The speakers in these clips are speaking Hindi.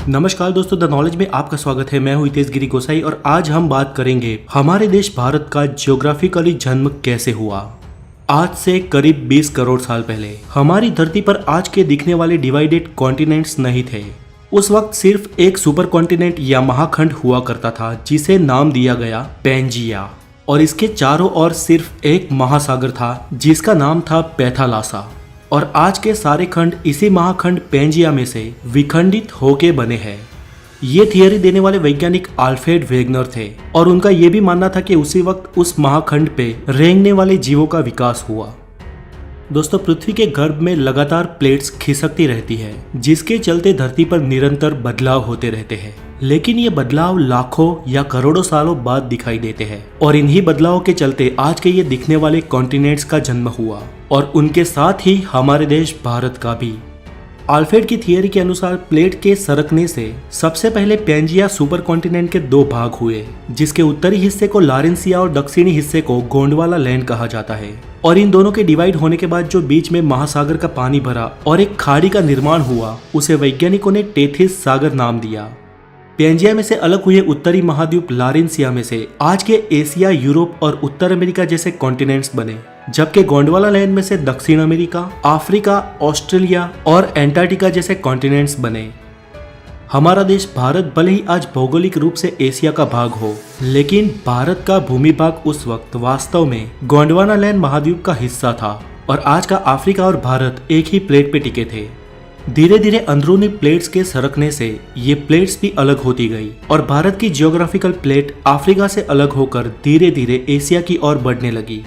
नमस्कार दोस्तों, द नॉलेज में आपका स्वागत है। मैं हूं हितेश गिरी गोसाई और आज हम बात करेंगे हमारे देश भारत का ज्योग्राफिकली जन्म कैसे हुआ। आज से करीब 20 करोड़ साल पहले हमारी धरती पर आज के दिखने वाले डिवाइडेड कॉन्टिनेंट्स नहीं थे। उस वक्त सिर्फ एक सुपर कॉन्टिनेंट या महाखंड हुआ करता था जिसे नाम दिया गया पैंजिया, और इसके चारों ओर सिर्फ एक महासागर था जिसका नाम था पैथालासा। और आज के सारे खंड इसी महाखंड पैंजिया में से विखंडित होके बने हैं। ये थियरी देने वाले वैज्ञानिक अल्फ्रेड वेगनर थे और उनका यह भी मानना था कि उसी वक्त उस महाखंड पे रेंगने वाले जीवों का विकास हुआ। दोस्तों, पृथ्वी के गर्भ में लगातार प्लेट्स खिसकती रहती है जिसके चलते धरती पर निरंतर बदलाव होते रहते हैं, लेकिन ये बदलाव लाखों या करोड़ों सालों बाद दिखाई देते हैं। और इन्हीं बदलावों के चलते आज के ये दिखने वाले कॉन्टिनेंट्स का जन्म हुआ और उनके साथ ही हमारे देश भारत का भी। अल्फ्रेड की थियरी के अनुसार प्लेट के सरकने से सबसे पहले पैंजिया सुपर कॉन्टिनेंट के दो भाग हुए, जिसके उत्तरी हिस्से को लारेंसिया और दक्षिणी हिस्से को गोंडवाना लैंड कहा जाता है। और इन दोनों के डिवाइड होने के बाद जो बीच में महासागर का पानी भरा और एक खाड़ी का निर्माण हुआ, उसे वैज्ञानिकों ने टेथिस सागर नाम दिया। पैंजिया में से अलग हुए उत्तरी महाद्वीप लारेंसिया में से आज के एशिया, यूरोप और उत्तर अमेरिका जैसे कॉन्टिनेंट्स बने, जबकि गोंडवाना लैंड में से दक्षिण अमेरिका, अफ्रीका, ऑस्ट्रेलिया और एंटार्क्टिका जैसे कॉन्टिनेंट्स बने। हमारा देश भारत भले ही आज भौगोलिक रूप से एशिया का भाग हो, लेकिन भारत का भूमि भाग उस वक्त वास्तव में गोंडवाना लैंड महाद्वीप का हिस्सा था और आज का अफ्रीका और भारत एक ही प्लेट पे टिके थे। धीरे धीरे अंदरूनी प्लेट्स के सरकने से ये प्लेट्स भी अलग होती गई और भारत की जियोग्राफिकल प्लेट अफ्रीका से अलग होकर धीरे धीरे एशिया की ओर बढ़ने लगी।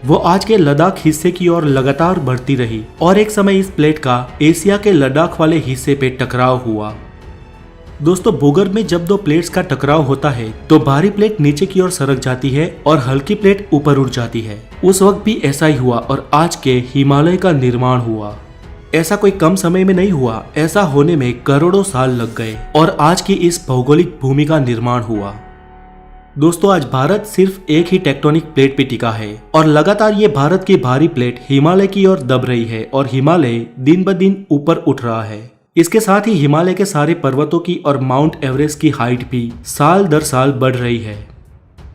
वो आज के लद्दाख हिस्से की ओर लगातार बढ़ती रही और एक समय इस प्लेट का एशिया के लद्दाख वाले हिस्से पे टकराव हुआ। दोस्तों, भूगर्भ में जब दो प्लेट्स का टकराव होता है तो भारी प्लेट नीचे की ओर सरक जाती है और हल्की प्लेट ऊपर उठ जाती है। उस वक्त भी ऐसा ही हुआ और आज के हिमालय का निर्माण हुआ। ऐसा कोई कम समय में नहीं हुआ, ऐसा होने में करोड़ों साल लग गए और आज की इस भौगोलिक भूमि का निर्माण हुआ। दोस्तों, आज भारत सिर्फ एक ही टेक्टोनिक प्लेट पे टिका है और लगातार ये भारत की भारी प्लेट हिमालय की ओर दब रही है और हिमालय दिन ब दिन ऊपर उठ रहा है। इसके साथ ही हिमालय के सारे पर्वतों की और माउंट एवरेस्ट की हाइट भी साल दर साल बढ़ रही है।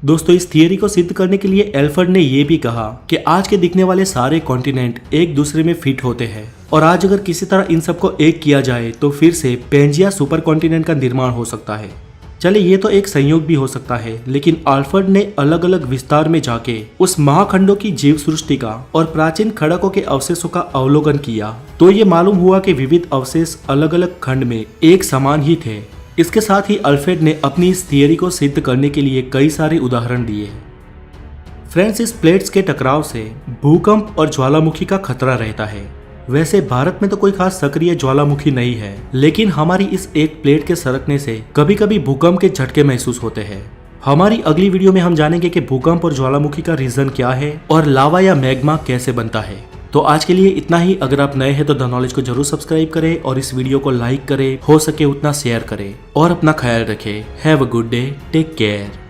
दोस्तों, इस थियरी को सिद्ध करने के लिए अल्फ्रेड ने यह भी कहा कि आज के दिखने वाले सारे कॉन्टिनेंट एक दूसरे में फिट होते हैं और आज अगर किसी तरह इन सबको एक किया जाए तो फिर से पैंजिया सुपर कॉन्टिनेंट का निर्माण हो सकता है। चले, ये तो एक संयोग भी हो सकता है, लेकिन अल्फ्रेड ने अलग अलग विस्तार में जाके उस महाखंडों की जीव सृष्टि का और प्राचीन खड़कों के अवशेषों का अवलोकन किया तो ये मालूम हुआ कि विविध अवशेष अलग अलग खंड में एक समान ही थे। इसके साथ ही अल्फ्रेड ने अपनी इस थियरी को सिद्ध करने के लिए कई सारे उदाहरण दिए। फ्रेंड्स, इस प्लेट्स के टकराव से भूकंप और ज्वालामुखी का खतरा रहता है। वैसे भारत में तो कोई खास सक्रिय ज्वालामुखी नहीं है, लेकिन हमारी इस एक प्लेट के सरकने से कभी कभी भूकंप के झटके महसूस होते हैं। हमारी अगली वीडियो में हम जानेंगे कि भूकंप और ज्वालामुखी का रीजन क्या है और लावा या मैग्मा कैसे बनता है। तो आज के लिए इतना ही। अगर आप नए हैं तो द नॉलेज को जरूर सब्सक्राइब करें और इस वीडियो को लाइक करें, हो सके उतना शेयर करें और अपना ख्याल रखें। Have a good day, take care.